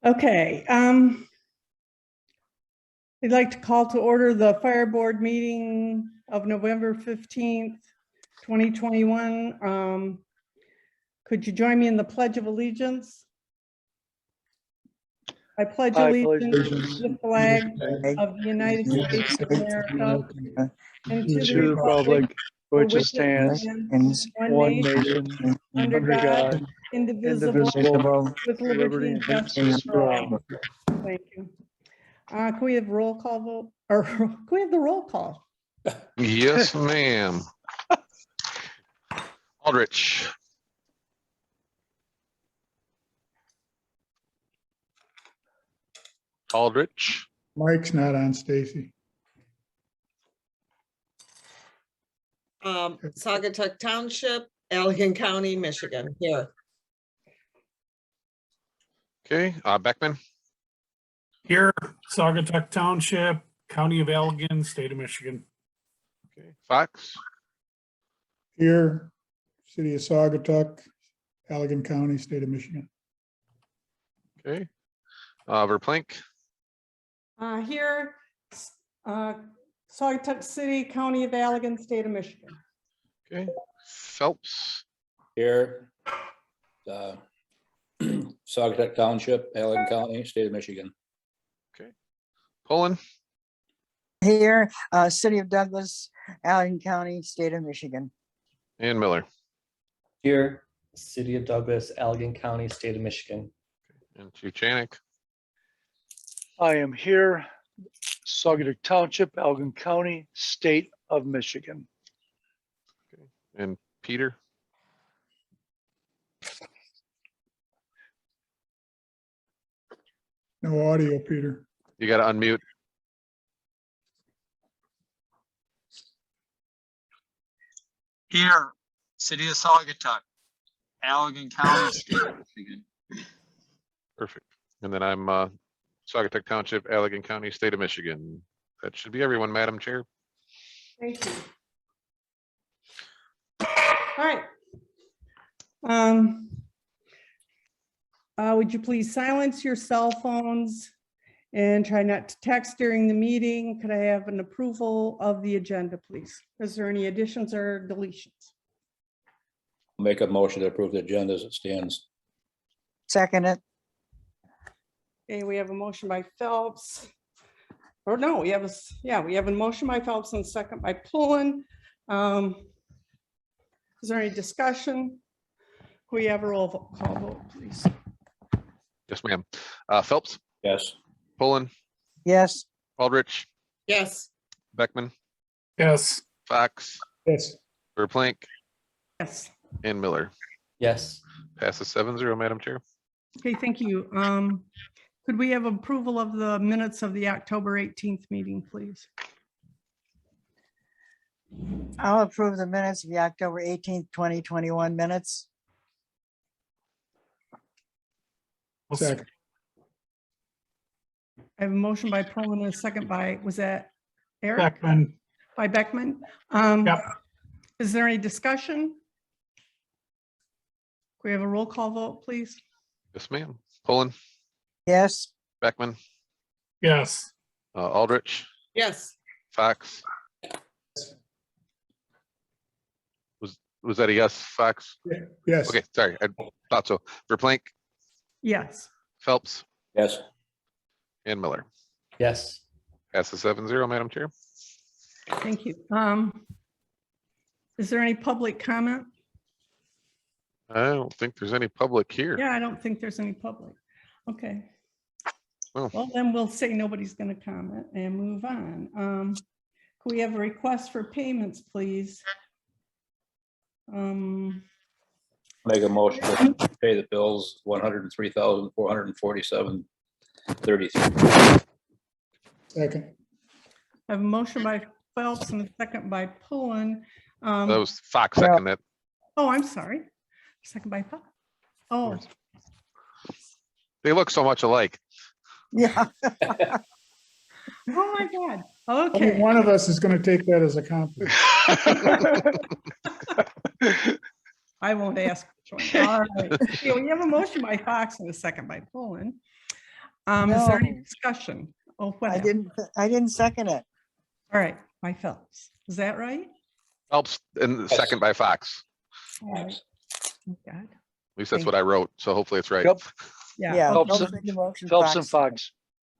Okay, I'd like to call to order the fire board meeting of November 15th, 2021. Could you join me in the Pledge of Allegiance? I pledge allegiance to the flag of the United States of America and to the republic which stands one nation under God, indivisible, with liberty and justice for all. Thank you. Can we have roll call vote, or can we have the roll call? Yes, ma'am. Aldrich. Aldrich. Mike's not on, Stacy. Saugatuck Township, Allegan County, Michigan, here. Okay, Beckman. Here, Saugatuck Township, County of Allegan, State of Michigan. Okay, Fox. Here, City of Saugatuck, Allegan County, State of Michigan. Okay, Verplank. Here, Saugatuck City, County of Allegan, State of Michigan. Okay, Phelps. Here, Saugatuck Township, Allegan County, State of Michigan. Pullen. Here, City of Douglas, Allegan County, State of Michigan. And Miller. Here, City of Douglas, Allegan County, State of Michigan. And Chief Janik. I am here, Saugatuck Township, Allegan County, State of Michigan. And Peter. No audio, Peter. You got to unmute. Here, City of Saugatuck, Allegan County, State of Michigan. Perfect. And then I'm Saugatuck Township, Allegan County, State of Michigan. That should be everyone, Madam Chair. Thank you. All right. Would you please silence your cell phones and try not to text during the meeting? Could I have an approval of the agenda, please? Is there any additions or deletions? Make a motion to approve the agenda as it stands. Second it. Okay, we have a motion by Phelps. Or no, we have a motion by Phelps and a second by Pullen. Is there any discussion? Can we have a roll call vote, please? Yes, ma'am. Phelps. Yes. Pullen. Yes. Aldrich. Yes, Beckman. Yes, Fox. Yes, Verplank. Yes. And Miller. Yes, Passes 7-0, Madam Chair. Okay, thank you. Could we have approval of the minutes of the October 18th meeting, please? I'll approve the minutes of the October 18th, 2021 minutes. second. I have a motion by Pullen and a second by, was that Eric? Beckman. By Beckman. Yep. Is there any discussion? Can we have a roll call vote, please? Yes, ma'am. Pullen. Yes. Beckman. Yes, Aldrich. yes, Fox. Was that a yes, Fox? Yes, Okay, sorry, I thought so. Verplank. Yes. Phelps. Yes. And Miller. yes. Passes 7-0, Madam Chair. Thank you. Is there any public comment? I don't think there's any public here. Yeah, I don't think there's any public. Okay. Oh. Well, then we'll say nobody's going to comment and move on. Can we have a request for payments, please? Make a motion to pay the bills, $103,447.33. second. I have a motion by Phelps and a second by Pullen. That was Fox second that. Oh, I'm sorry. Second by Phelps. Oh, They look so much alike. Yeah. oh my God. Only Okay. one of us is going to take that as a compliment. I won't ask which one. All right. Okay, we have a motion by Fox and a second by Pullen. Is there any No. discussion? Oh, what I happened? didn't second it. All right, by Phelps. Is that right? Phelps and the second by Fox. All right. Oh, God. At least that's Thank what I wrote. So hopefully it's right. Yep. Yeah. Yeah. okay. Phelps Phelps made the motion, Phelps and Fox. Fox.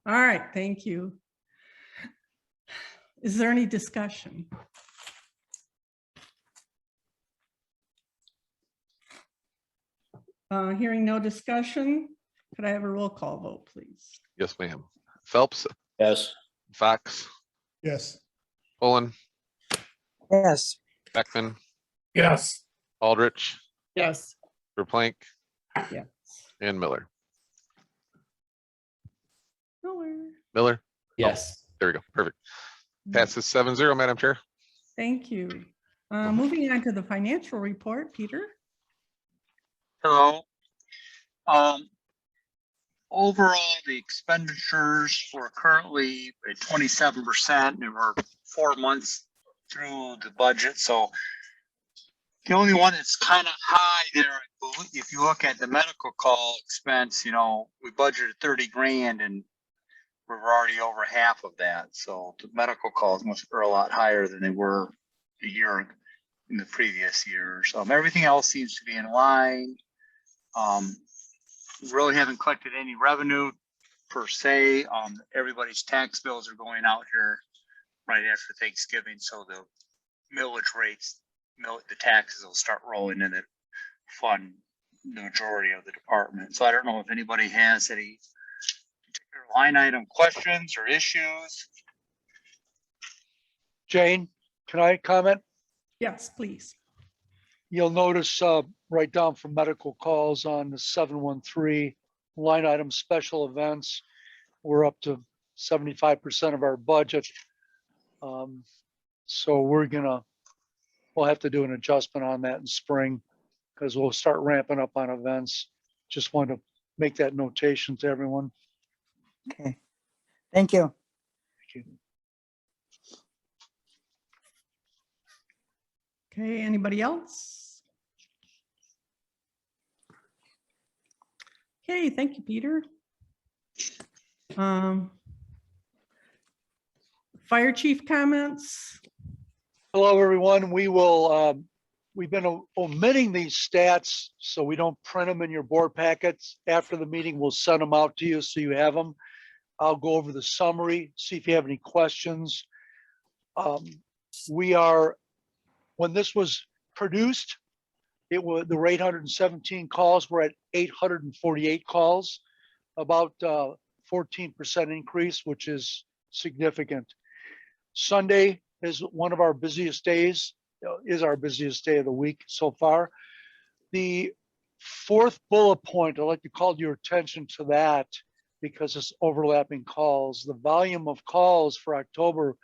All right, thank you. Is there any discussion? Hearing no discussion, could I have a roll call vote, please? Yes, ma'am. Phelps, Yes. Fox, Yes. Poland, Yes. Beckman, Yes. Aldrich, Yes. Verplank, Yes. and Miller. Miller. Miller, Yes. there we go. Perfect. Passes 7-0, Madam Chair. Thank you. Moving on to the financial report, Peter. Hello. Overall, the expenditures were currently at 27%, and we're 4 months through the budget, so the only one that's kind of high there, I believe, if you look at the medical call expense, you know, we budgeted 30 grand and we're already over half of that. So the medical calls are a lot higher than they were a year in the previous year. So everything else seems to be in line. Really haven't collected any revenue per se. Everybody's tax bills are going out here right after Thanksgiving, so the millage rates, the taxes will start rolling in and fund the majority of the department. So I don't know if anybody has any particular line item questions or issues. Jane, can I comment? Yes, please. You'll notice right down from medical calls on the 713 line item special events, we're up to 75% of our budget. So we'll have to do an adjustment on that in spring because we'll start ramping up on events. Just want to make that notation to everyone. Okay. Thank you. Okay, anybody else? Okay, thank you, Peter. Fire chief comments? Hello, everyone. We've been omitting these stats so we don't print them in your board packets. After the meeting, we'll send them out to you so you have them. I'll go over the summary, see if you have any questions. When this was produced, there were 817 calls. We're at 848 calls, about 14% increase, which is significant. Sunday is one of our busiest days, is our busiest day of the week so far. The fourth bullet point, I'd like to call your attention to that because it's overlapping calls. The volume of calls for October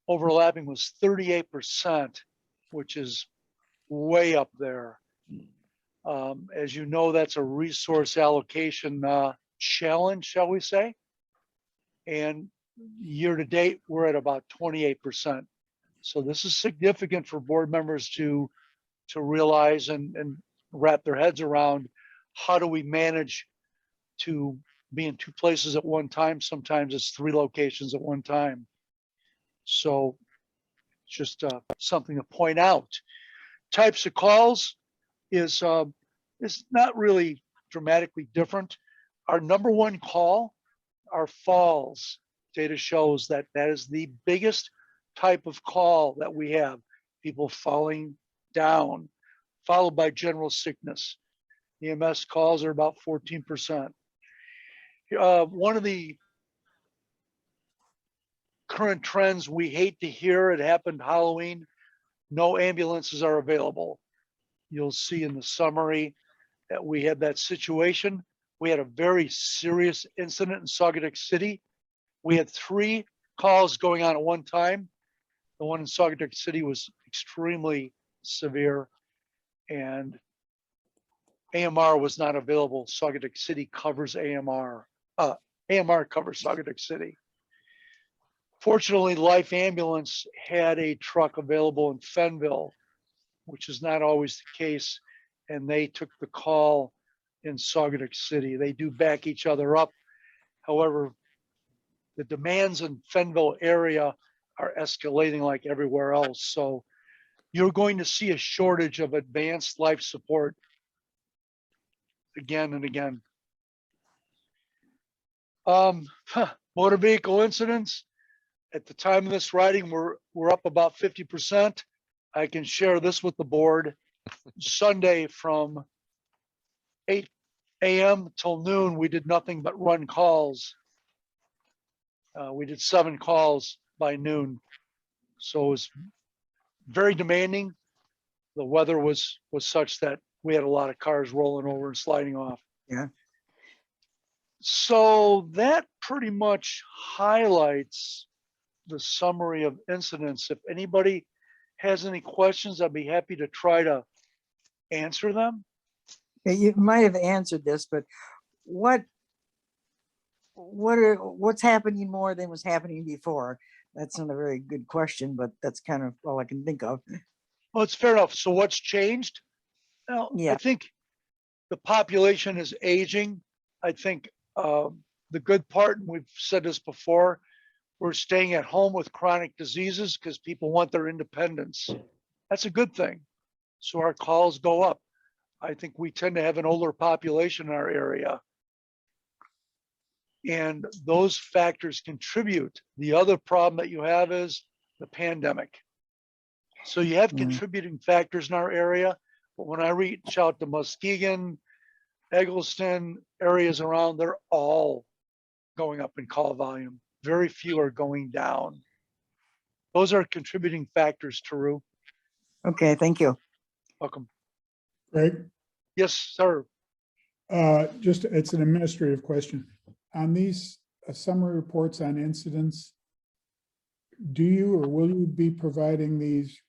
overlapping was 38%, which is way up there. As you know, that's a resource allocation challenge, shall we say? And year to date, we're at about 28%. So this is significant for board members to realize and wrap their heads around. How do we manage to be in 2 places at one time? Sometimes it's 3 locations at one time. So just something to point out. Types of calls is not really dramatically different. Our number one call are falls. Data shows that is the biggest type of call that we have. People falling down, followed by general sickness. EMS calls are about 14%. One of the current trends we hate to hear, it happened Halloween, no ambulances are available. You'll see in the summary that we had that situation. We had a very serious incident in Saugatuck City. We had 3 calls going on at one time. The one in Saugatuck City was extremely severe and AMR was not available. Saugatuck City covers AMR. AMR covers Saugatuck City. Fortunately, Life Ambulance had a truck available in Fenville, which is not always the case, and they took the call in Saugatuck City. They do back each other up. However, the demands in Fenville area are escalating like everywhere else. So you're going to see a shortage of advanced life support again and again. Motor vehicle incidents. At the time of this writing, we're up about 50%. I can share this with the board. Sunday from 8 a.m. till noon, we did nothing but run calls. We did 7 calls by noon. So it was very demanding. The weather was such that we had a lot of cars rolling over and sliding off. Yeah. So that pretty much highlights the summary of incidents. If anybody has any questions, I'd be happy to try to answer them. Yeah, you might have answered this, but what's happening more than was happening before? That's not a very good question, but that's kind of all I can think of. Well, it's fair enough. So what's changed? Well, Yeah. I think the population is aging. I think the good part, and we've said this before, we're staying at home with chronic diseases because people want their independence. That's a good thing. So our calls go up. I think we tend to have an older population in our area. And those factors contribute. The other problem that you have is the pandemic. So you have contributing factors in our area, but when I reach out to Muskegon, Eggleston, areas around, they're all going up in call volume. Very few are going down. Those are contributing factors, Taru. Okay, thank you. Welcome. Greg, Yes, sir. just, it's an administrative question. On these summary reports on incidents, do you or will you be providing these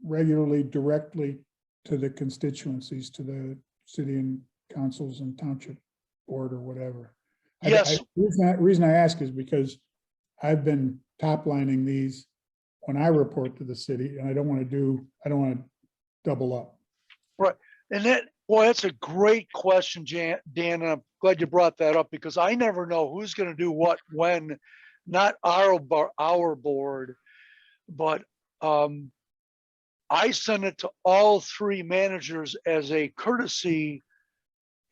regularly directly to the constituencies, to the city and councils and township board or whatever? Yes. Reason I ask is because I've been top lining these when I report to the city, and I don't want to double up. Right. And that's a great question, Dan, and I'm glad you brought that up because I never know who's going to do what when, not our board, but I send it to all 3 managers as a courtesy,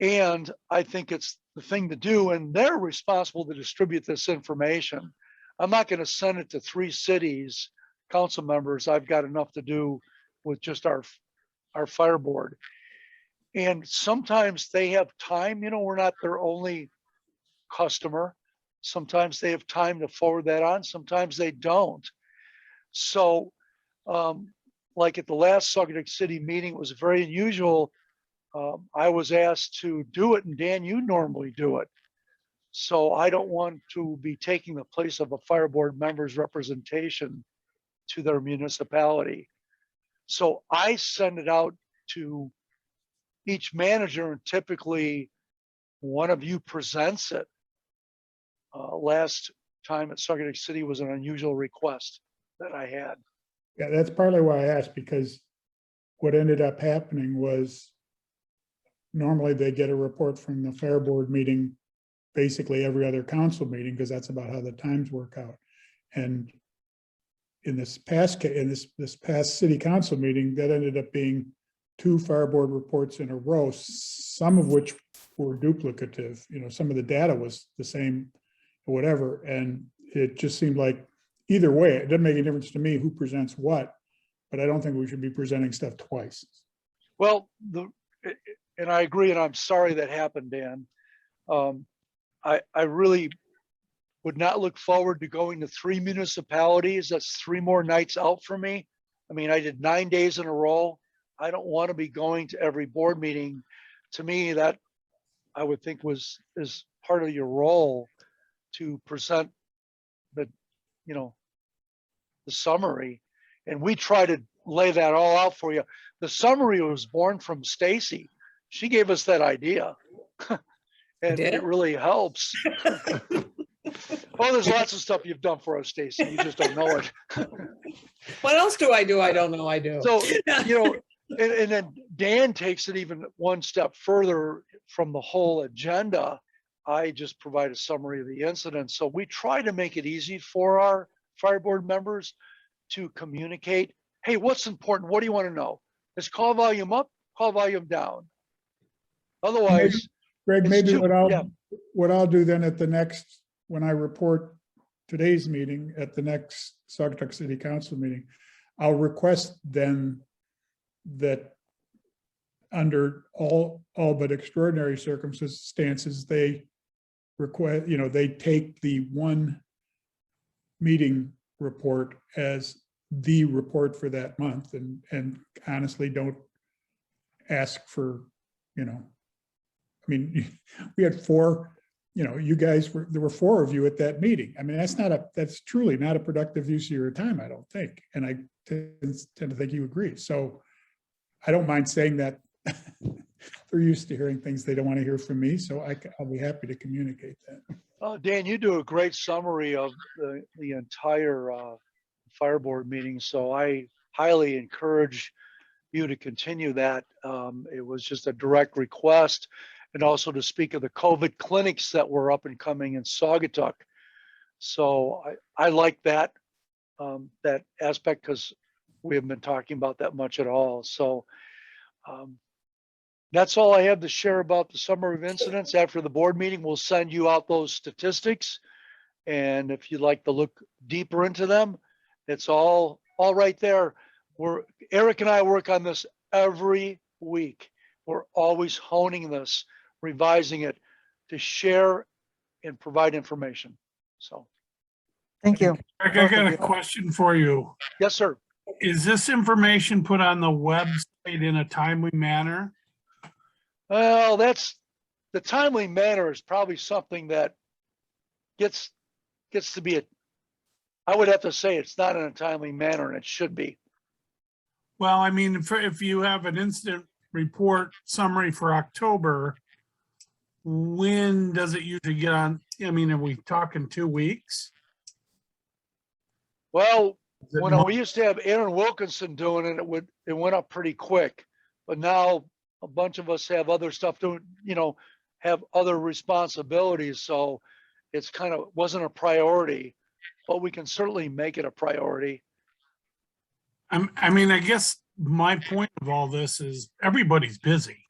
and I think it's the thing to do, and they're responsible to distribute this information. I'm not going to send it to 3 cities, council members. I've got enough to do with just our fire board. And sometimes they have time, we're not their only customer. Sometimes they have time to forward that on. Sometimes they don't. So like at the last Saugatuck City meeting, it was very unusual. I was asked to do it, and Dan, you normally do it. So I don't want to be taking the place of a fire board member's representation to their municipality. So I send it out to each manager, and typically one of you presents it. Last time at Saugatuck City was an unusual request that I had. Yeah, that's partly why I asked, because what ended up happening was normally they get a report from the fair board meeting, basically every other council meeting, because that's about how the times work out. And in this past this past city council meeting, that ended up being 2 fire board reports in a row, some of which were duplicative. Some of the data was the same, or whatever, and it just seemed like either way, it doesn't make any difference to me who presents what, but I don't think we should be presenting stuff twice. Well, and I agree, and I'm sorry that happened, Dan. I really would not look forward to going to 3 municipalities. That's 3 more nights out for me. I mean, I did 9 days in a row. I don't want to be going to every board meeting. To me, that I would think is part of your role to present the summary. And we try to lay that all out for you. The summary was born from Stacy. She gave us that idea. And Did? it really helps. Oh, there's lots of stuff you've done for us, Stacy. You just don't know it. What else do? I don't know I do. So, and then Dan takes it even one step further from the whole agenda. I just provide a summary of the incident. So we try to make it easy for our fire board members to communicate. Hey, what's important? What do you want to know? Is call volume up, call volume down? Otherwise, Greg, it's maybe too- yeah. what I'll do then at the next, when I report today's meeting at the next Saugatuck City Council meeting, I'll request then that under all but extraordinary circumstances, they request, they take the one meeting report as the report for that month and honestly don't ask for, I mean, we had four, there were four of you at that meeting. I mean, that's truly not a productive use of your time, I don't think. And I tend to think you agree. So I don't mind saying that they're used to hearing things they don't want to hear from me. So I'll be happy to communicate that. Dan, you do a great summary of the entire fire board meeting. So I highly encourage you to continue that. It was just a direct request. And also to speak of the COVID clinics that were up and coming in Saugatuck. So I like that, that aspect, because we haven't been talking about that much at all. So that's all I have to share about the summary of incidents. After the board meeting, we'll send you out those statistics. And if you'd like to look deeper into them, it's all right there. Eric and I work on this every week. We're always honing this, revising it to share and provide information. So, Thank you. Greg, I got a question for you. yes, sir. Is this information put on the website in a timely manner? Well, that's the timely manner is probably something that gets to be I would have to say it's not in a timely manner, and it should be. Well, I mean, if you have an incident report summary for October, when does it usually get on? I mean, are we talking 2 weeks? Well, Is it when mo- we used to have Aaron Wilkinson doing it, it went up pretty quick. But now a bunch of us have other stuff doing, have other responsibilities. So it's wasn't a priority, but we can certainly make it a priority. I mean, I guess my point of all this is everybody's busy.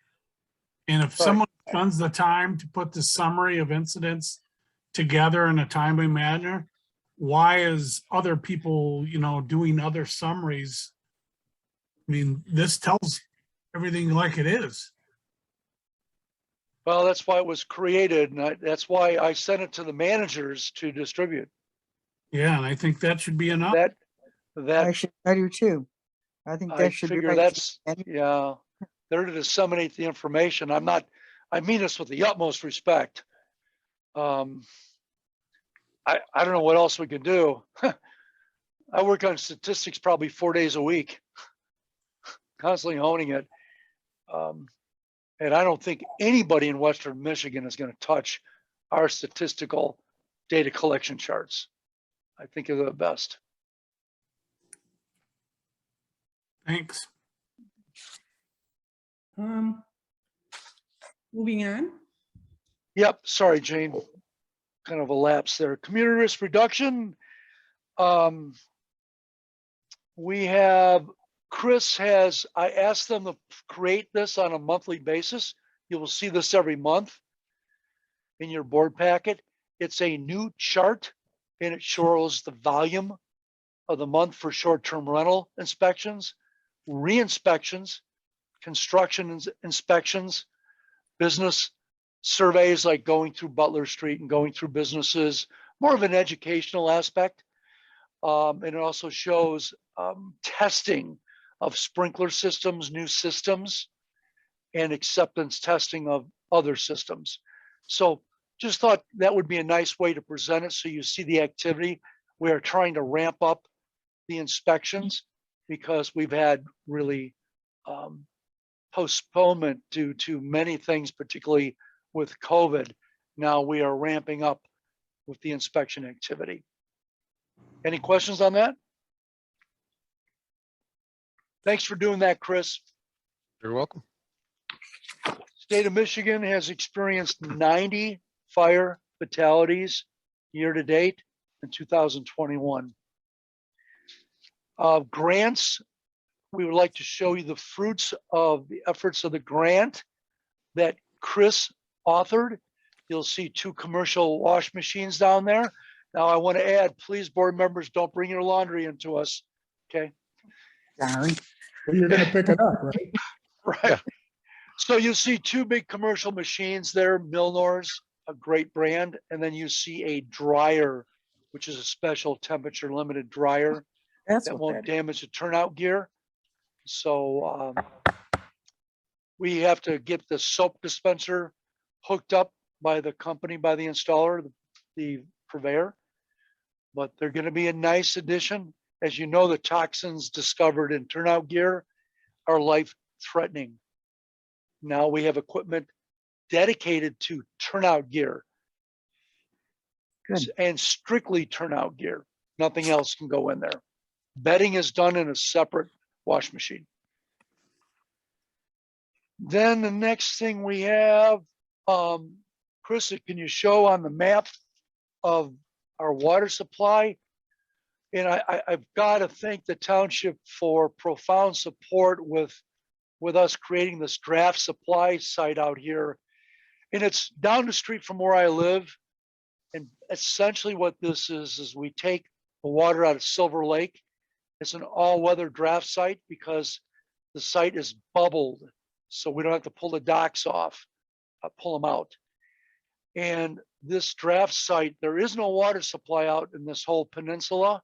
And if Right. someone spends the time to put the summary of incidents together in a timely manner, why is other people, doing other summaries? I mean, this tells everything like it is. Well, that's why it was created. And that's why I sent it to the managers to distribute. Yeah, and I think that should be enough. I do too. I think I that should be figure right. that's, yeah, they're to disseminate the information. I mean this with the utmost respect. I don't know what else we could do. I work on statistics probably 4 days a week, constantly honing it. And I don't think anybody in Western Michigan is going to touch our statistical data collection charts. I think they're the best. Thanks. Moving on. Yep, sorry, Jane. Kind of a lapse there. Community risk reduction. We have, I asked them to create this on a monthly basis. You will see this every month in your board packet. It's a new chart and it shows the volume of the month for short-term rental inspections, re-inspections, construction inspections, business surveys like going through Butler Street and going through businesses, more of an educational aspect. And it also shows testing of sprinkler systems, new systems, and acceptance testing of other systems. So just thought that would be a nice way to present it so you see the activity. We are trying to ramp up the inspections because we've had really postponement due to many things, particularly with COVID. Now we are ramping up with the inspection activity. Any questions on that? Thanks for doing that, Chris. You're welcome. State of Michigan has experienced 90 fire fatalities year to date in 2021. Grants, we would like to show you the fruits of the efforts of the grant that Chris authored. You'll see 2 commercial wash machines down there. Now I want to add, please, board members, don't bring your laundry into us, okay? Sorry. Well, you're gonna pick it up, right? Right. So you see 2 big commercial machines there, Milnor's, a great brand, and then you see a dryer, which is a special temperature limited dryer That's that what won't that is. damage the turnout gear. So we have to get the soap dispenser hooked up by the company, by the installer, the purveyor. But they're going to be a nice addition. As you know, the toxins discovered in turnout gear are life-threatening. Now we have equipment dedicated to turnout gear. Good. And strictly turnout gear. Nothing else can go in there. Bedding is done in a separate wash machine. Then the next thing we have, Chris, can you show on the map of our water supply? And I've got to thank the township for profound support with us creating this draft supply site out here. And it's down the street from where I live. And essentially what this is we take the water out of Silver Lake. It's an all-weather draft site because the site is bubbled. So we don't have to pull the docks off, pull them out. And this draft site, there is no water supply out in this whole peninsula.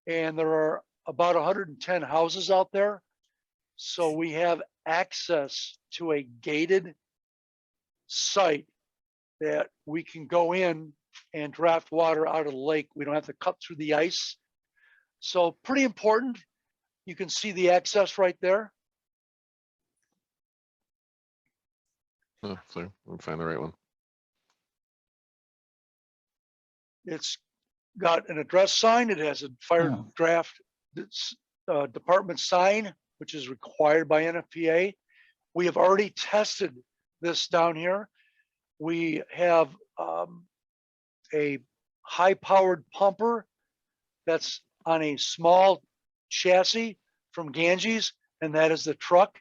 And there are about 110 houses out there. So we have access to a gated site that we can go in and draft water out of the lake. We don't have to cut through the ice. So pretty important. You can see the access right there. Oh, so we'll find the right one. It's got an address sign. It has a fire Oh. draft department sign, which is required by NFPA. We have already tested this down here. We have a high-powered pumper that's on a small chassis from Ganges, and that is the truck.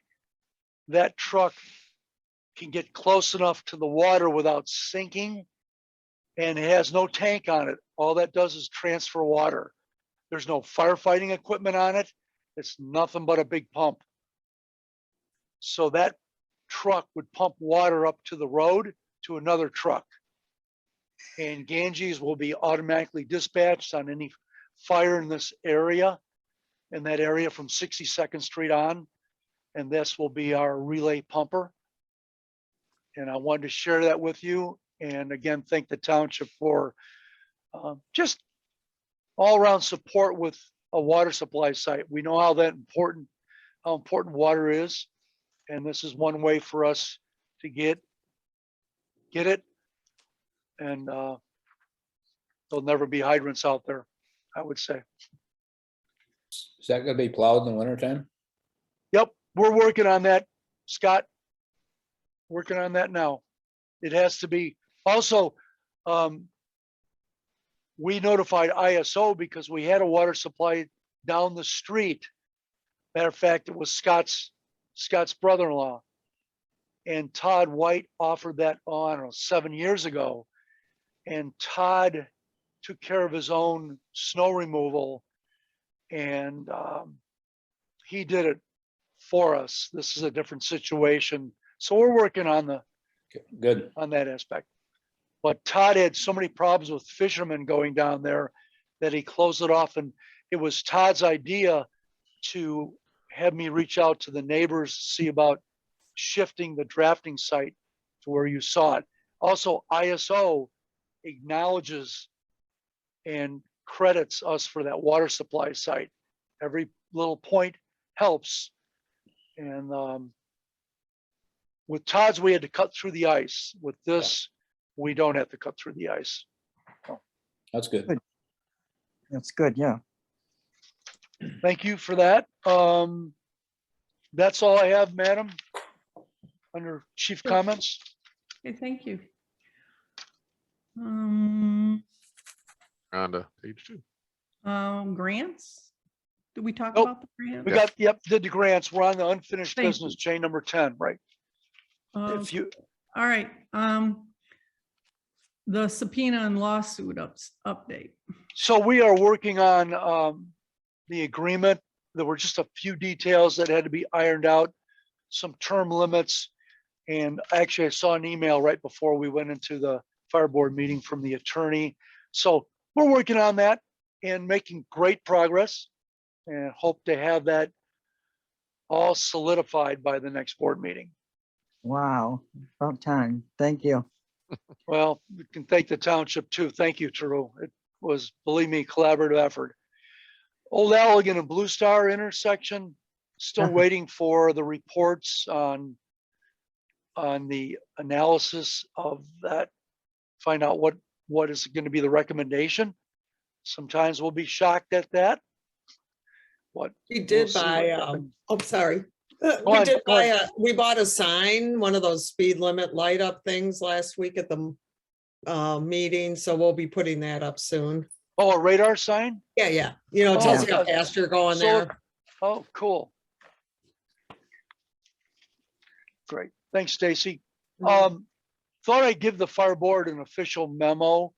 That truck can get close enough to the water without sinking, and it has no tank on it. All that does is transfer water. There's no firefighting equipment on it. It's nothing but a big pump. So that truck would pump water up to the road to another truck. And Ganges will be automatically dispatched on any fire in this area, in that area from 62nd Street on. And this will be our relay pumper. And I wanted to share that with you. And again, thank the township for just all around support with a water supply site. We know how important water is. And this is one way for us to get it. And there'll never be hydrants out there, I would say. Is that gonna be plowed in the wintertime? Yep, we're working on that, Scott. Working on that now. It has to be, also, we notified ISO because we had a water supply down the street. Matter of fact, it was Scott's brother-in-law. And Todd White offered that on, I don't know, 7 years ago. And Todd took care of his own snow removal, and he did it for us. This is a different situation. So we're working on Good. on that aspect. But Todd had so many problems with fishermen going down there that he closed it off. And it was Todd's idea to have me reach out to the neighbors, see about shifting the drafting site to where you saw it. Also, ISO acknowledges and credits us for that water supply site. Every little point helps. And with Todd's, we had to cut through the ice. With this, we don't have to cut through the ice. That's good. Good. That's good, yeah. Thank you for that. That's all I have, Madam, under chief comments. Okay, thank you. on to page 2. Grants? Did we talk Nope. about the grant? We got, yep, did the grants. We're on the unfinished Thank business, chain number 10, right? If you, All right, the subpoena and lawsuit update. so we are working on the agreement. There were just a few details that had to be ironed out, some term limits. And actually, I saw an email right before we went into the fire board meeting from the attorney. So we're working on that and making great progress and hope to have that all solidified by the next board meeting. Wow, about time. Thank you. Well, we can thank the township too. Thank you, Teru. It was, believe me, collaborative effort. Old Allegan and Blue Star intersection, still waiting for the reports on the analysis of that. Find out what is going to be the recommendation. Sometimes we'll be shocked at that. What We did we'll see what buy, happens. oh, sorry. Go We on, did go on. buy we bought a sign, one of those speed limit light up things last week at the meeting, so we'll be putting that up soon. Oh, a radar sign? Yeah, yeah. You know, it tells Oh, you how yeah. fast you're going So- there. Oh, cool. Great. Thanks, Stacy. Thought I'd give the fire board an official memo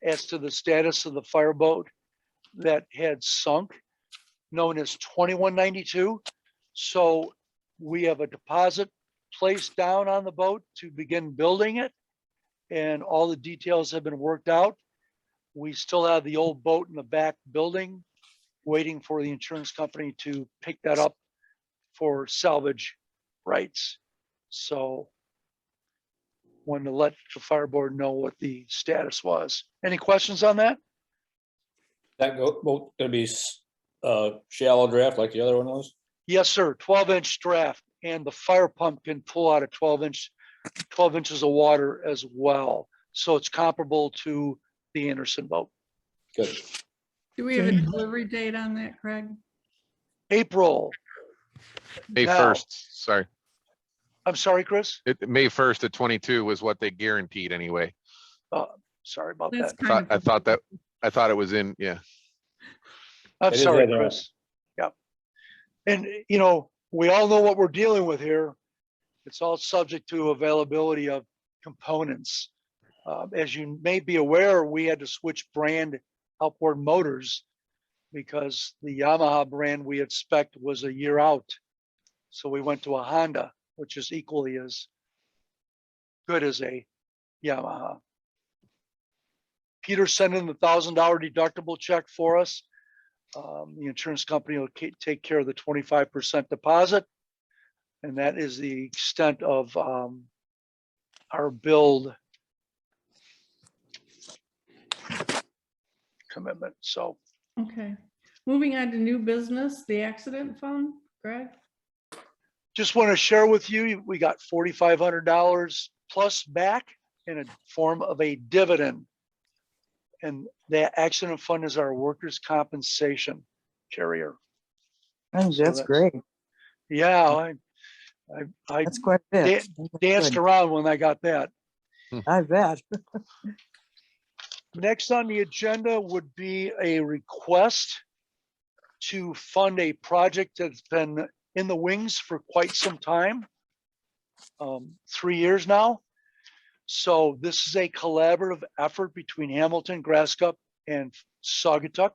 as to the status of the fireboat that had sunk, known as 2192. So we have a deposit placed down on the boat to begin building it, and all the details have been worked out. We still have the old boat in the back building, waiting for the insurance company to pick that up for salvage rights. So wanted to let the fire board know what the status was. Any questions on that? That boat gonna be shallow draft like the other one was? Yes, sir. 12-inch draft, and the fire pump can pull out a 12 inches of water as well. So it's comparable to the Anderson boat. Good. Do we have a Okay. delivery date on that, Craig? April, May Now- 1st, sorry. I'm sorry, Chris. May 1st at 22 was what they guaranteed anyway. Sorry about That's that. kind I of. thought it was in, yeah. I'm It is sorry, right now. Chris. Yeah. And, you know, we all know what we're dealing with here. It's all subject to availability of components. As you may be aware, we had to switch brand outboard motors because the Yamaha brand we had spec'd was a year out. So we went to a Honda, which is equally as good as a Yamaha. Peter sent in the $1,000 deductible check for us. The insurance company will take care of the 25% deposit. And that is the extent of our build commitment. So Okay, moving on to new business, the accident fund, Greg? just want to share with you, we got $4,500 plus back in a form of a dividend. And the accident fund is our workers' compensation carrier. I think So that's that's- great. Yeah, I That's quite a bit. danced Good. around when I got that. I bet. Next on the agenda would be a request to fund a project that's been in the wings for quite some time, 3 years now. So this is a collaborative effort between Hamilton, Grasscup, and Saugatuck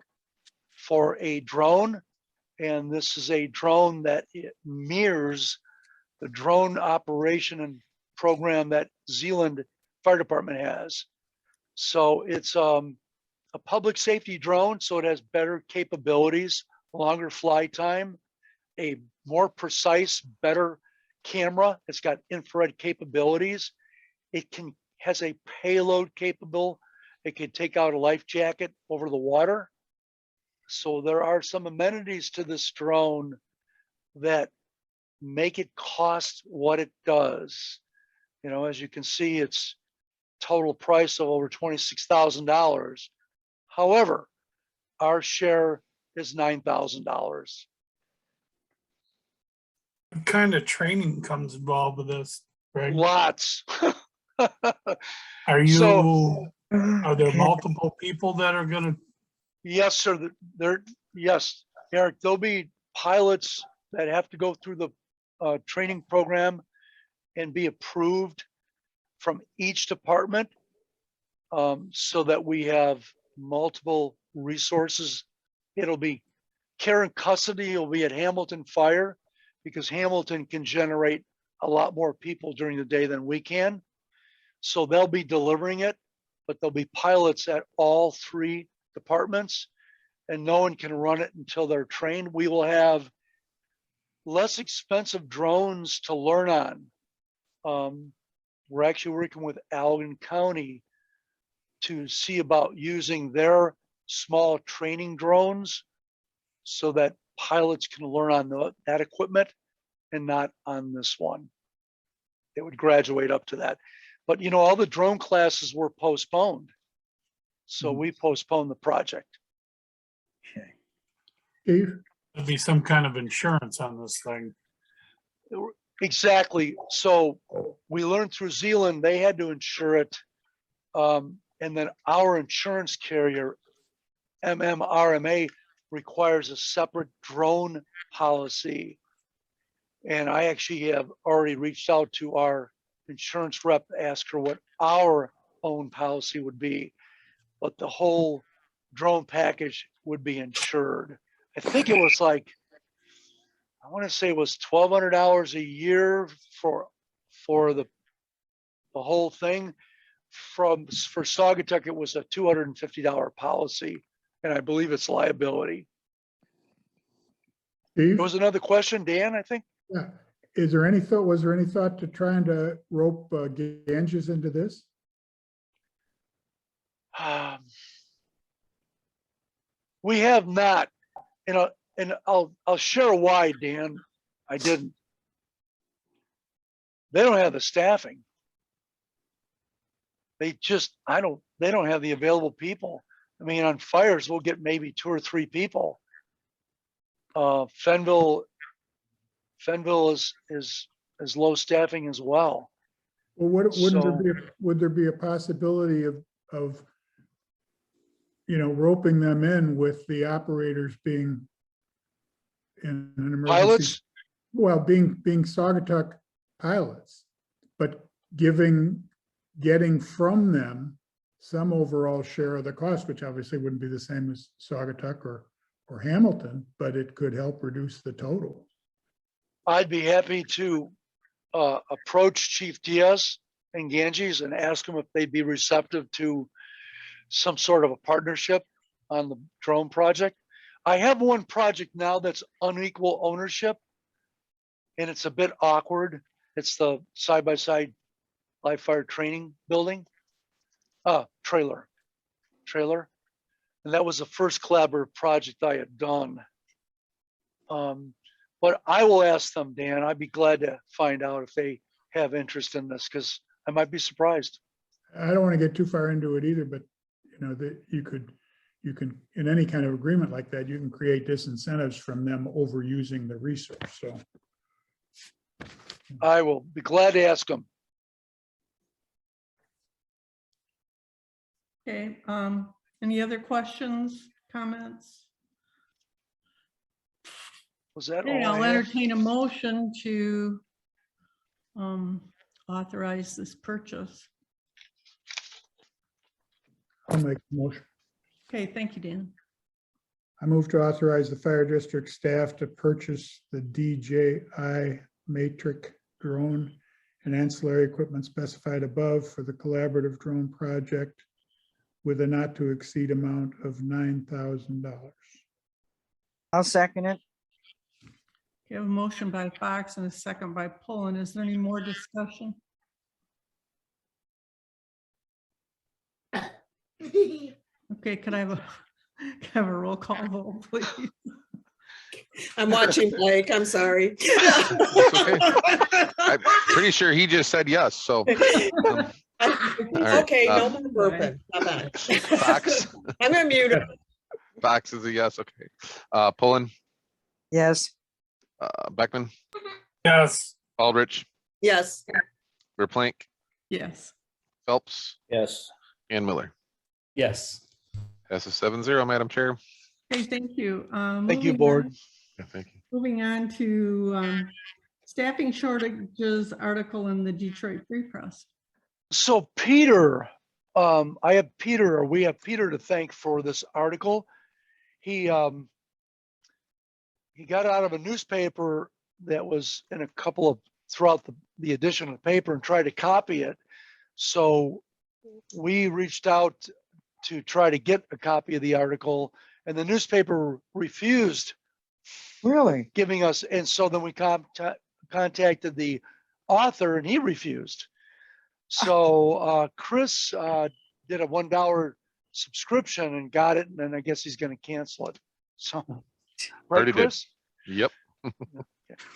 for a drone. And this is a drone that it mirrors the drone operation and program that Zealand Fire Department has. So it's a public safety drone, so it has better capabilities, longer fly time, a more precise, better camera. It's got infrared capabilities. It has a payload capable. It can take out a life jacket over the water. So there are some amenities to this drone that make it cost what it does. You know, as you can see, it's total price of over $26,000. However, our share is $9,000. What kind of training comes involved with this, Greg? Lots. Are you, So- are there multiple people that are gonna Yes, sir. Yes, Eric, there'll be pilots that have to go through the training program and be approved from each department, so that we have multiple resources. It'll be care and custody will be at Hamilton Fire, because Hamilton can generate a lot more people during the day than we can. So they'll be delivering it, but there'll be pilots at all three departments, and no one can run it until they're trained. We will have less expensive drones to learn on. We're actually working with Allegan County to see about using their small training drones so that pilots can learn on that equipment and not on this one. It would graduate up to that. But you know, all the drone classes were postponed. So we postponed the project. Okay. Steve? There'd be some kind of insurance on this thing. Exactly. So we learned through Zealand, they had to insure it. And then our insurance carrier, MMRMA, requires a separate drone policy. And I actually have already reached out to our insurance rep, to ask her what our own policy would be. But the whole drone package would be insured. I think it was like, I want to say it was $1,200 a year for the whole thing. For Saugatuck, it was a $250 policy, and I believe it's liability. Steve? There was another question, Dan, I think. Yeah. Was there any thought to trying to rope Ganges into this? We have not, and I'll share why, Dan. I didn't. They don't have the staffing. They don't have the available people. I mean, on fires, we'll get maybe 2 or 3 people. Fenville is low staffing as well. Well, would there be a possibility of roping them in with the operators being in an emergency? Pilots? Well, being Saugatuck pilots, but getting from them some overall share of the cost, which obviously wouldn't be the same as Saugatuck or Hamilton, but it could help reduce the total. I'd be happy to approach Chief Diaz and Ganges and ask them if they'd be receptive to some sort of a partnership on the drone project. I have one project now that's unequal ownership, and it's a bit awkward. It's the side-by-side live fire training building, trailer. And that was the first collaborative project I had done. But I will ask them, Dan. I'd be glad to find out if they have interest in this, because I might be surprised. I don't want to get too far into it either, but that you can, in any kind of agreement like that, you can create disincentives from them overusing the resource. So I will be glad to ask them. Okay, any other questions, comments? Was that Okay, all I'll I had? entertain a motion to authorize this purchase. I'll make the motion. Okay, thank you, Dan. I move to authorize the fire district staff to purchase the DJI Matrix drone and ancillary equipment specified above for the collaborative drone project with a not to exceed amount of $9,000. I'll second it. You have a motion by Fox and a second by Pullen. Is there any more discussion? Okay, can I have a roll call vote, please? I'm watching Blake, I'm sorry. I'm pretty sure he just said yes, so. right, Okay, no more burping. How about it? Fox, I'm gonna mute him. Fox is a yes, okay. Pullen, Yes. Beckman, Yes. Aldrich, Yes, Verplank, Yes. Phelps, Yes. and Miller. Yes. Passes 7-0, Madam Chair. Okay, thank you. Thank you, Moving board. on- Yeah, thank you. Moving on to staffing shortages article in the Detroit Free Press. So Peter, I have Peter, or we have Peter to thank for this article. He got out of a newspaper that was in a couple of, throughout the edition of the paper, and tried to copy it. So we reached out to try to get a copy of the article, and the newspaper refused Really? giving us, and so then we contacted the author and he refused. So Chris did a $1 subscription and got it, and then I guess he's gonna cancel it. So, right, Already did. Chris? Yep.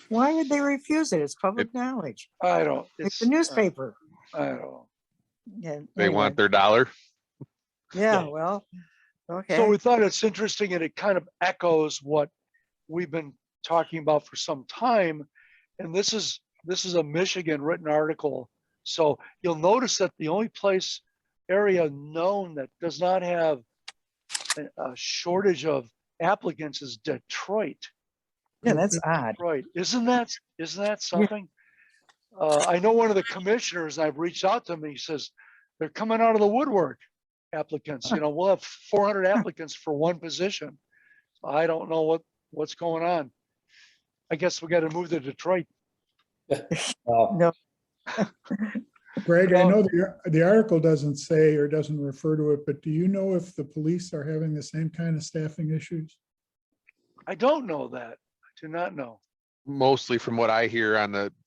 Why would they refuse it? It's public knowledge. I don't. It's a newspaper. I don't know. Yeah. They anyway. want their dollar. Yeah, well, okay. So we thought it's interesting, and it kind of echoes what we've been talking about for some time. And this is a Michigan written article. So you'll notice that the only area known that does not have a shortage of applicants is Detroit. Yeah, that's odd. Right. Isn't that something? I know one of the commissioners, I've reached out to him, he says, they're coming out of the woodwork, applicants. We'll have 400 applicants for one position. I don't know what's going on. I guess we got to move to Detroit. No. Greg, I know the article doesn't say or doesn't refer to it, but do you know if the police are having the same kind of staffing issues? I don't know that. I do not know. Mostly from what I hear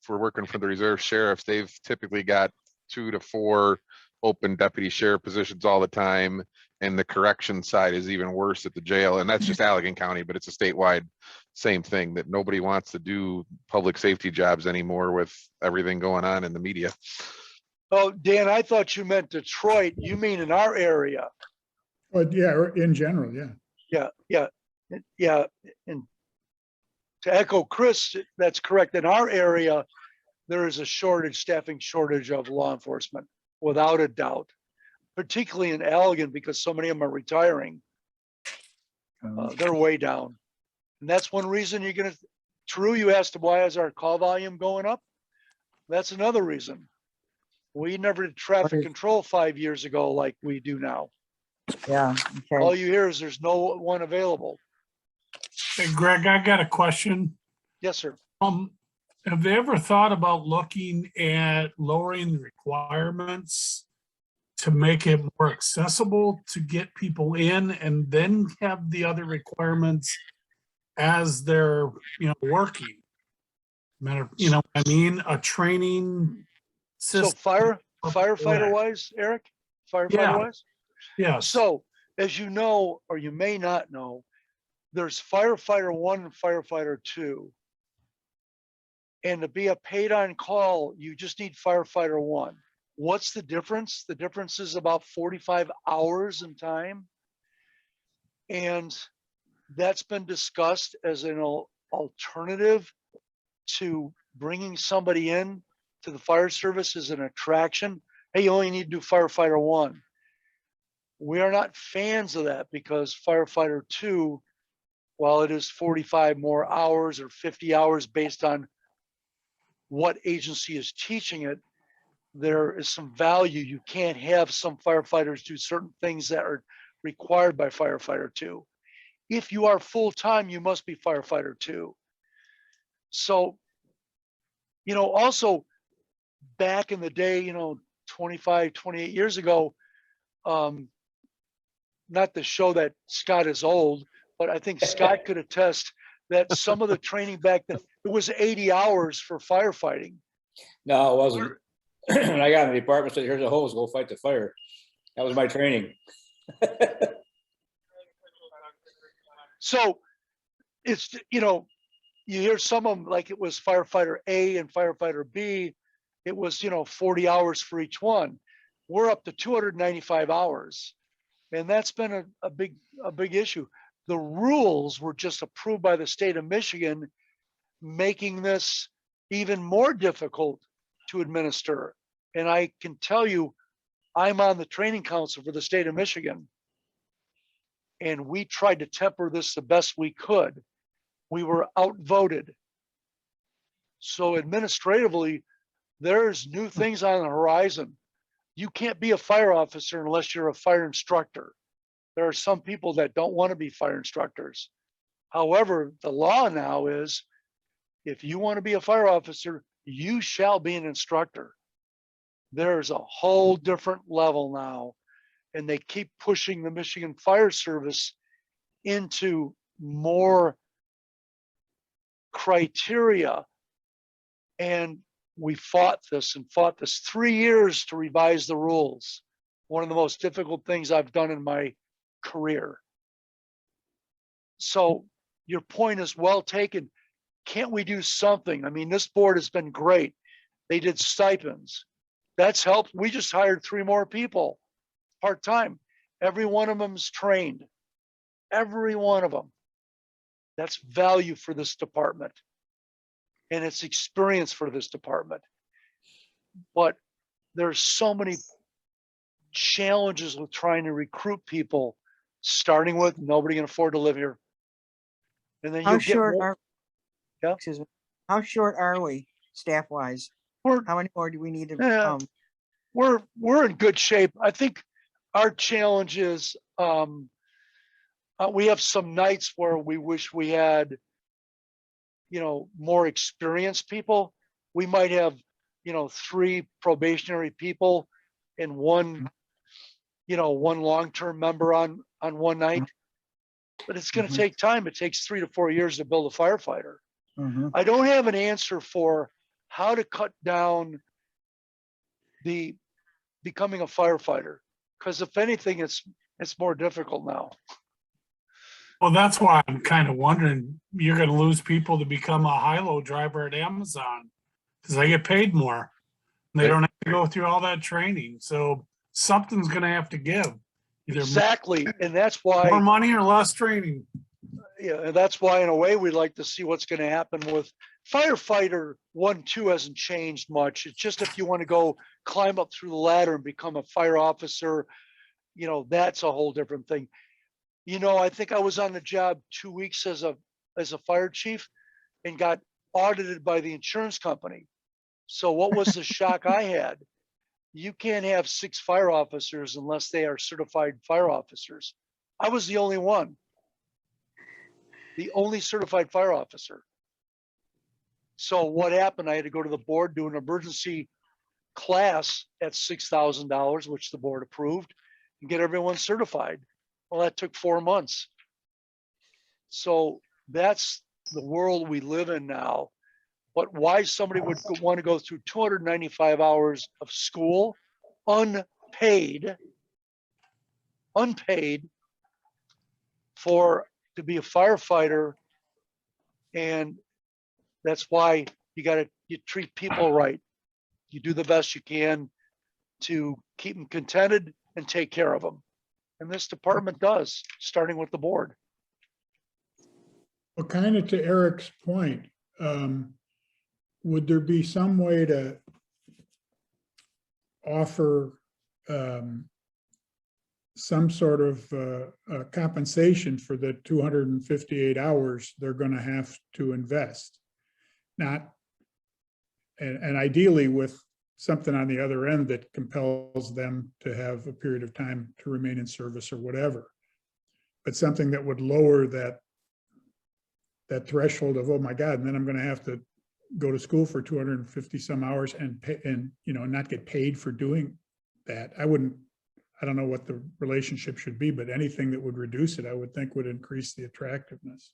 for working for the reserve sheriffs, they've typically got 2 to 4 open deputy sheriff positions all the time. And the correction side is even worse at the jail. And that's just Allegan County, but it's a statewide same thing, that nobody wants to do public safety jobs anymore with everything going on in the media. Oh, Dan, I thought you meant Detroit. You mean in our area? But yeah, in general, yeah. Yeah. And to echo Chris, that's correct. In our area, there is a staffing shortage of law enforcement, without a doubt, particularly in Allegan, because so many of them are retiring. They're way down. And that's one reason True, you asked why is our call volume going up? That's another reason. We never did traffic control 5 years ago like we do now. Yeah, okay. All you hear is there's no one available. Hey, Greg, I got a question. Yes, sir. Have they ever thought about looking at lowering the requirements to make it more accessible to get people in, and then have the other requirements as they're, working? What I mean, a training So system. firefighter wise, Eric, firefighter wise. Yeah. So as you know, or you may not know, there's firefighter 1 and firefighter 2. And to be a paid on call, you just need firefighter 1. What's the difference? The difference is about 45 hours in time. And that's been discussed as an alternative to bringing somebody in to the fire service as an attraction. Hey, you only need to do firefighter 1. We are not fans of that, because firefighter 2, while it is 45 more hours or 50 hours based on what agency is teaching it, there is some value. You can't have some firefighters do certain things that are required by firefighter 2. If you are full-time, you must be firefighter 2. So, also back in the day, 25, 28 years ago, not to show that Scott is old, but I think Scott could attest that some of the training back then, it was 80 hours for firefighting. No, it wasn't. When I got in the department, said, here's a hose, go fight the fire. That was my training. So it's, you hear some of them, like it was firefighter A and firefighter B, it was, 40 hours for each one. We're up to 295 hours. And that's been a big issue. The rules were just approved by the state of Michigan, making this even more difficult to administer. And I can tell you, I'm on the training council for the state of Michigan. and we tried to temper this the best we could. We were outvoted. So administratively, there's new things on the horizon. You can't be a fire officer unless you're a fire instructor. There are some people that don't want to be fire instructors. However, the law now is if you want to be a fire officer, you shall be an instructor. There's a whole different level now, and they keep pushing the Michigan Fire Service into more criteria. And we fought this 3 years to revise the rules. One of the most difficult things I've done in my career. So your point is well taken. Can't we do something? I mean, this board has been great. They did stipends. That's helped. We just hired 3 more people part-time. Every one of them's trained. Every one of them. That's value for this department. And it's experience for this department. But there's so many challenges with trying to recruit people, starting with nobody can afford to live here. And then How you'll get short more. are, Yeah. excuse me, how short are we staff wise? We're, How many more do we need to, Yeah. We're in good shape. I think our challenge is we have some nights where we wish we had, more experienced people. We might have, 3 probationary people and one long-term member on one night. But it's going to take time. It takes 3 to 4 years to build a firefighter. I don't have an answer for how to cut down the becoming a firefighter, because if anything, it's more difficult now. Well, that's why I'm kind of wondering, you're gonna lose people to become a high-low driver at Amazon. Cause they get paid more. They don't have to go through all that training. So something's gonna have to give. Either Exactly, and that's more why, money or less training. and that's why, in a way, we'd like to see what's going to happen with firefighter 1-2 hasn't changed much. It's just if you want to go climb up through the ladder and become a fire officer, that's a whole different thing. I think I was on the job 2 weeks as a fire chief and got audited by the insurance company. So what was the shock I had? You can't have 6 fire officers unless they are certified fire officers. I was the only one. The only certified fire officer. So what happened? I had to go to the board, do an emergency class at $6,000, which the board approved, and get everyone certified. Well, that took 4 months. So that's the world we live in now. But why somebody would want to go through 295 hours of school, unpaid, to be a firefighter. And that's why you treat people right. You do the best you can to keep them contented and take care of them. And this department does, starting with the board. Well, kind of to Eric's point, would there be some way to offer some sort of compensation for the 258 hours they're going to have to invest? And ideally with something on the other end that compels them to have a period of time to remain in service or whatever, but something that would lower that threshold of, oh my God, and then I'm going to have to go to school for 250 some hours and pay, and not get paid for doing that. I don't know what the relationship should be, but anything that would reduce it, I would think would increase the attractiveness.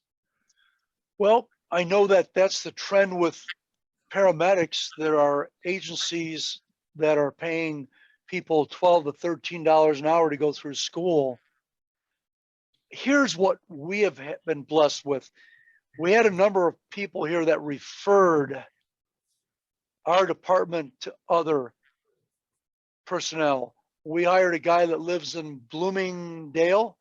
Well, I know that that's the trend with paramedics. There are agencies that are paying people $12 to $13 an hour to go through school. Here's what we have been blessed with. We had a number of people here that referred our department to other personnel. We hired a guy that lives in Bloomingdale.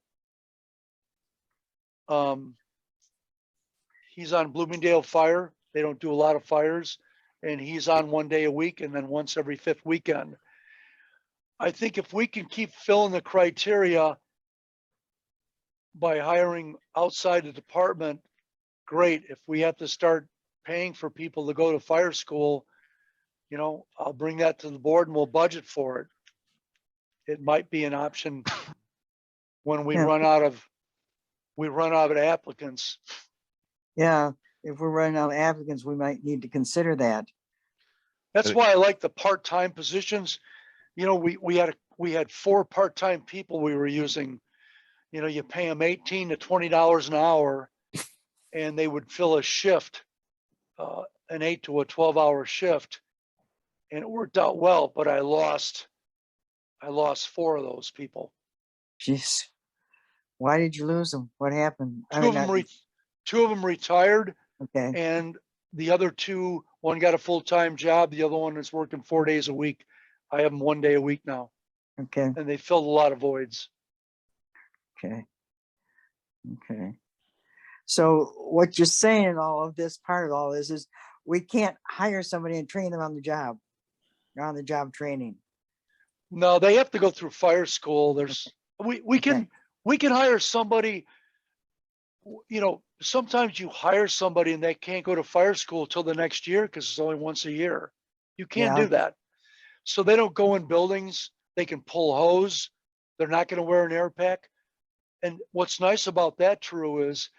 He's on Bloomingdale Fire. They don't do a lot of fires, and he's on 1 day a week and then once every 5th weekend. I think if we can keep filling the criteria, by hiring outside the department, great. If we have to start paying for people to go to fire school, you know, I'll bring that to the board and we'll budget for it. It might be an option when we Yeah. run out of applicants. Yeah, if we're running out of applicants, we might need to consider that. That's why I like the part-time positions. You know, we had 4 part-time people we were using. You know, you pay them $18 to $20 an hour and they would fill a shift, an 8 to a 12-hour shift. And it worked out well, but I lost 4 of those people. Jeez. Why did you lose them? What happened? I Two mean, of them, not- two of them retired, okay, and the other 2, one got a full-time job, the other one is working 4 days a week. I have them 1 day a week now, okay, and they filled a lot of voids. okay. Okay. So what you're saying in all of this, part of all this is we can't hire somebody and train them on the job training. No, they have to go through fire school. There's, we can hire somebody, you know, sometimes you hire somebody and they can't go to fire school till the next year because it's only once a year. You can't Yeah. do that. So they don't go in buildings. They can pull hose. They're not going to wear an air pack. And what's nice about that, True, is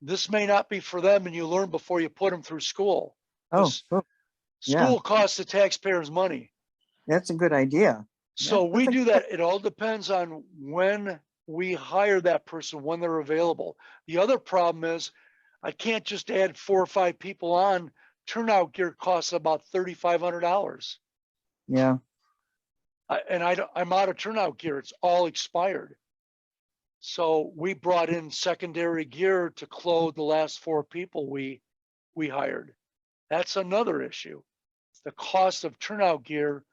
this may not be for them and you learn before you put them through school. Oh, 'Cause yeah. School costs the taxpayers money. that's a good idea. So Yeah, we that's a do that. It all depends on when we hire that person, when they're available. The other problem is I can't just add 4 or 5 people on. Turnout gear costs about $3,500. Yeah, I'm out of turnout gear. It's all expired. So we brought in secondary gear to clothe the last 4 people we hired. That's another issue. The cost of turnout gear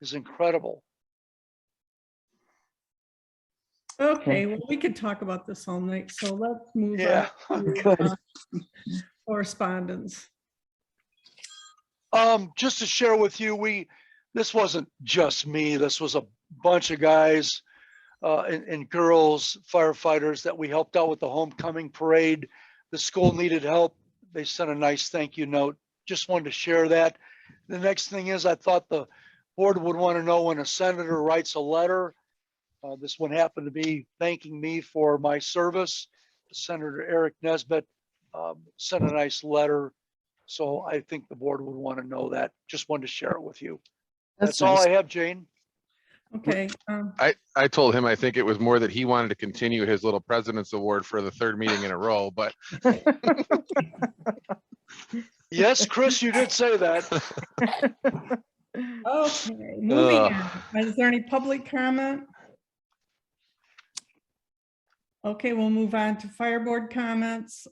is incredible. Okay, well, we could talk about this all night, so let's move Yeah. on to Good. correspondence. Just to share with you, this wasn't just me. This was a bunch of guys and girls, firefighters that we helped out with the homecoming parade. The school needed help. They sent a nice thank you note. Just wanted to share that. The next thing is I thought the board would want to know when a senator writes a letter. This one happened to be thanking me for my service. Senator Eric Nesbitt sent a nice letter. So I think the board would want to know that. Just wanted to share it with you. That's all nice. I have, Jane. Okay, I told him, I think it was more that he wanted to continue his little president's award for the 3rd meeting in a row, but Yes, Chris, you did say that. okay, moving on. Is there any public comment? Okay, we'll move on to fire board comments.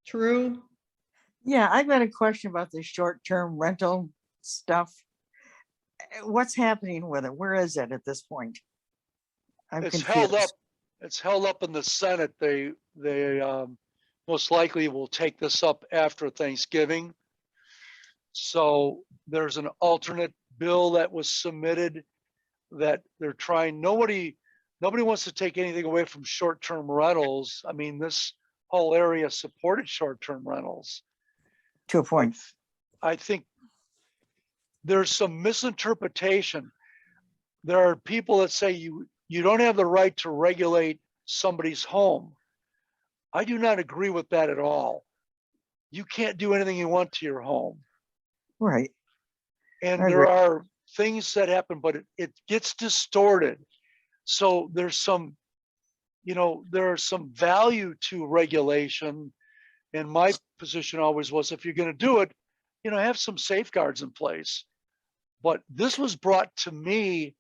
True? Yeah, I've got a question about the short-term rental stuff. What's happening with it? Where is it at this point? I'm It's held up. confused. It's held up in the Senate. They most likely will take this up after Thanksgiving. So there's an alternate bill that was submitted that they're trying. Nobody wants to take anything away from short-term rentals. I mean, this whole area supported short-term rentals. To a point. I think there's some misinterpretation. There are people that say you don't have the right to regulate somebody's home. I do not agree with that at all. You can't do anything you want to your home. Right. And I there agree. are things that happen, but it gets distorted. So there's some, there's some value to regulation. And my position always was, if you're going to do it, have some safeguards in place. But this was brought to me,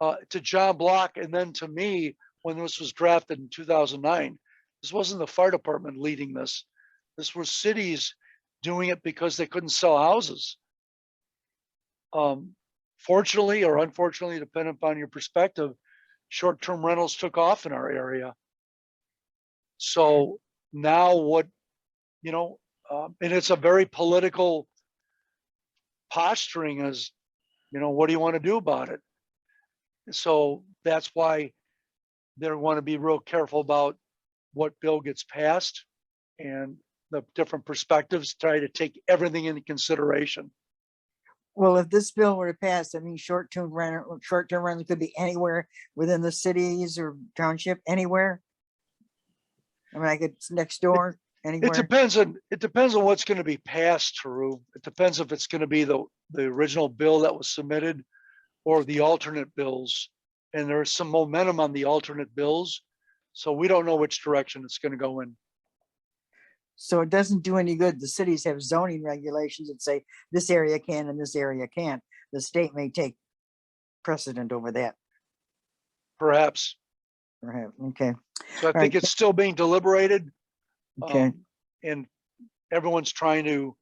to John Block, and then to me when this was drafted in 2009. This wasn't the fire department leading this. This was cities doing it because they couldn't sell houses. Fortunately or unfortunately, depending upon your perspective, short-term rentals took off in our area. So now what, and it's a very political posturing as, what do you want to do about it? So that's why they want to be real careful about what bill gets passed and the different perspectives, try to take everything into consideration. Well, if this bill were to pass, I mean, short-term rental could be anywhere within the cities or township, anywhere. I mean, I could, it's next door, It anywhere. depends on what's going to be passed, Taru. It depends if it's going to be the original bill that was submitted or the alternate bills. And there's some momentum on the alternate bills. So we don't know which direction it's going to go in. So it doesn't do any good. The cities have zoning regulations that say this area can and this area can't. The state may take precedent over that, Perhaps. perhaps. Okay, So I right. think it's still being deliberated. okay. And everyone's trying to,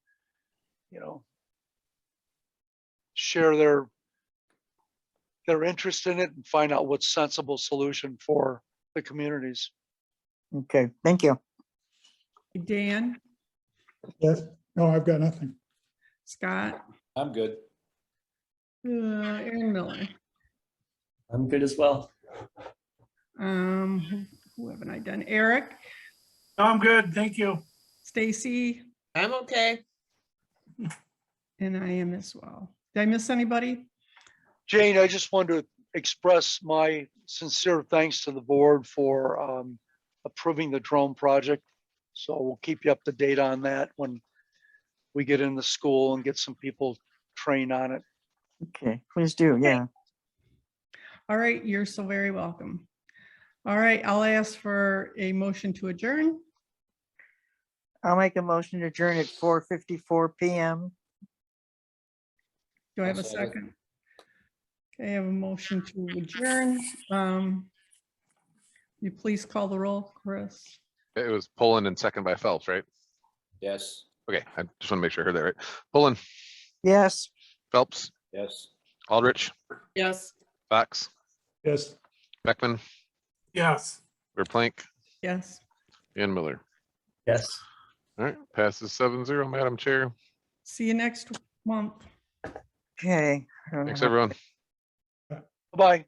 share their interest in it and find out what's sensible solution for the communities. Okay, thank you. Dan, Yes, no, I've got nothing. Scott, I'm good. Aaron Miller. I'm good as well. Who haven't I done? Eric, I'm good, thank you. Stacy, I'm okay. and I am as well. Did I miss anybody? Jane, I just wanted to express my sincere thanks to the board for approving the drone project. So we'll keep you up to date on that when we get in the school and get some people trained on it. Okay, please do, yeah. All right, you're so very welcome. All right, I'll ask for a motion to adjourn. I'll make a motion to adjourn at 4:54 PM. Do I have a I'll second. second? Okay, I have a motion to adjourn. You please call the roll, Chris. It was Pullen and second by Phelps, right? Yes, Okay, I just want to make sure I heard that right. Pullen, Yes, Phelps, yes. Aldrich, Yes. Fox, Yes. Beckman, Yes. Verplank, Yes. and Miller. Yes. All right, passes 7-0, Madam Chair. See you next month. okay. Thanks, everyone. Bye.